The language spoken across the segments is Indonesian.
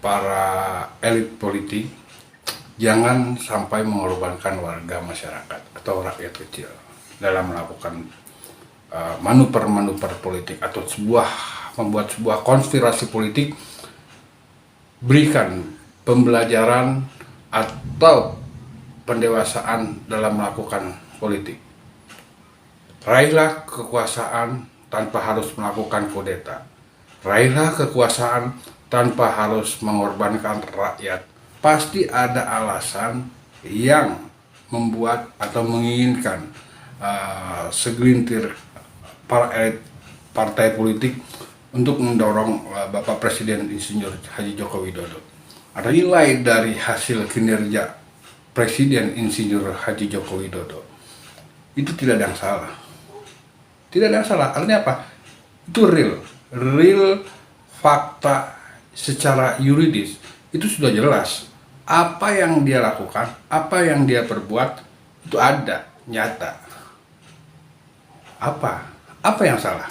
para elit politik jangan sampai mengorbankan warga masyarakat atau rakyat kecil dalam melakukan manuver-manuver politik atau membuat sebuah konspirasi politik. Berikan pembelajaran atau pendewasaan dalam melakukan politik. Raihlah kekuasaan tanpa harus melakukan kudeta. Raihlah kekuasaan tanpa harus mengorbankan rakyat. Pasti ada alasan yang membuat atau menginginkan segelintir para elit partai politik untuk mendorong Bapak Presiden Insinyur Haji Joko Widodo. Ada nilai dari hasil kinerja Presiden Insinyur Haji Joko Widodo. Itu tidak ada yang salah. Tidak ada yang salah. Artinya apa? Itu real fakta secara yuridis. Itu sudah jelas. Apa yang dia lakukan, apa yang dia perbuat, itu ada, nyata. Apa yang salah?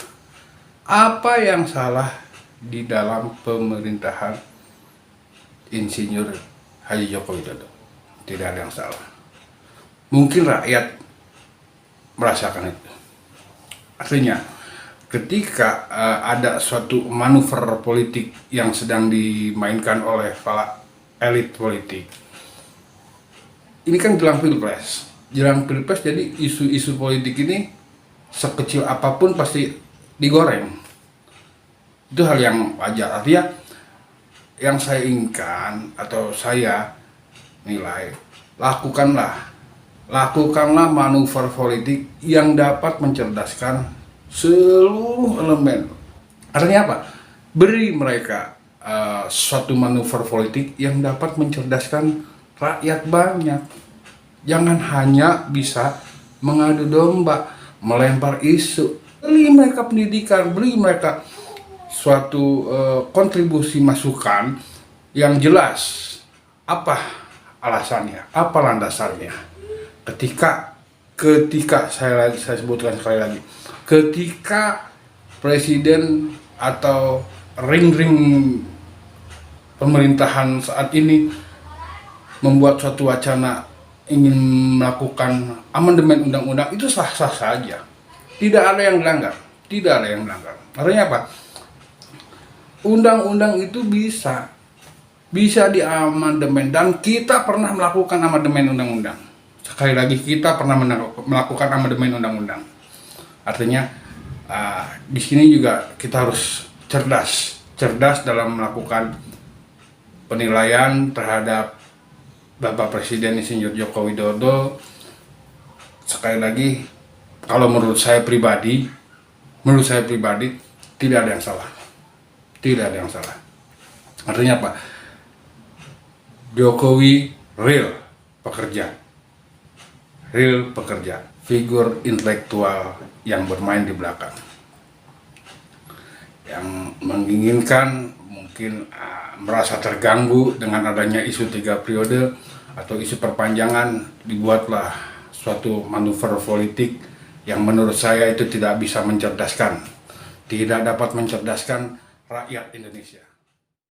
Apa yang salah di dalam pemerintahan Insinyur Haji Joko Widodo? Tidak ada yang salah. Mungkin rakyat merasakan itu. Artinya, ketika ada suatu manuver politik yang sedang dimainkan oleh para elit politik, ini kan jelang pilpres. Jelang pilpres, jadi isu-isu politik ini sekecil apapun pasti digoreng. Itu hal yang wajar. Artinya yang saya inginkan atau saya nilai, lakukanlah manuver politik yang dapat mencerdaskan seluruh elemen. Artinya apa? Beri mereka suatu manuver politik yang dapat mencerdaskan rakyat banyak. Jangan hanya bisa mengadu domba, melempar isu. Beri mereka pendidikan, beri mereka suatu kontribusi masukan yang jelas. Apa alasannya? Apa landasannya? Ketika saya sebutkan sekali lagi, ketika presiden atau ring-ring pemerintahan saat ini membuat suatu wacana ingin melakukan amandemen undang-undang, itu sah-sah saja. Tidak ada yang melanggar. Artinya apa? Undang-undang itu bisa diamandemen, dan kita pernah melakukan amandemen undang-undang. Sekali lagi, kita pernah melakukan amandemen undang-undang. Artinya di sini juga kita harus cerdas dalam melakukan penilaian terhadap Bapak Presiden Insinyur Joko Widodo. Sekali lagi, kalau menurut saya pribadi tidak ada yang salah. Tidak ada yang salah. Artinya apa? Jokowi real pekerja, figur intelektual yang bermain di belakang, yang menginginkan mungkin merasa terganggu dengan adanya isu 3 periode atau isu perpanjangan. Dibuatlah suatu manuver politik yang menurut saya itu tidak bisa mencerdaskan, tidak dapat mencerdaskan rakyat Indonesia.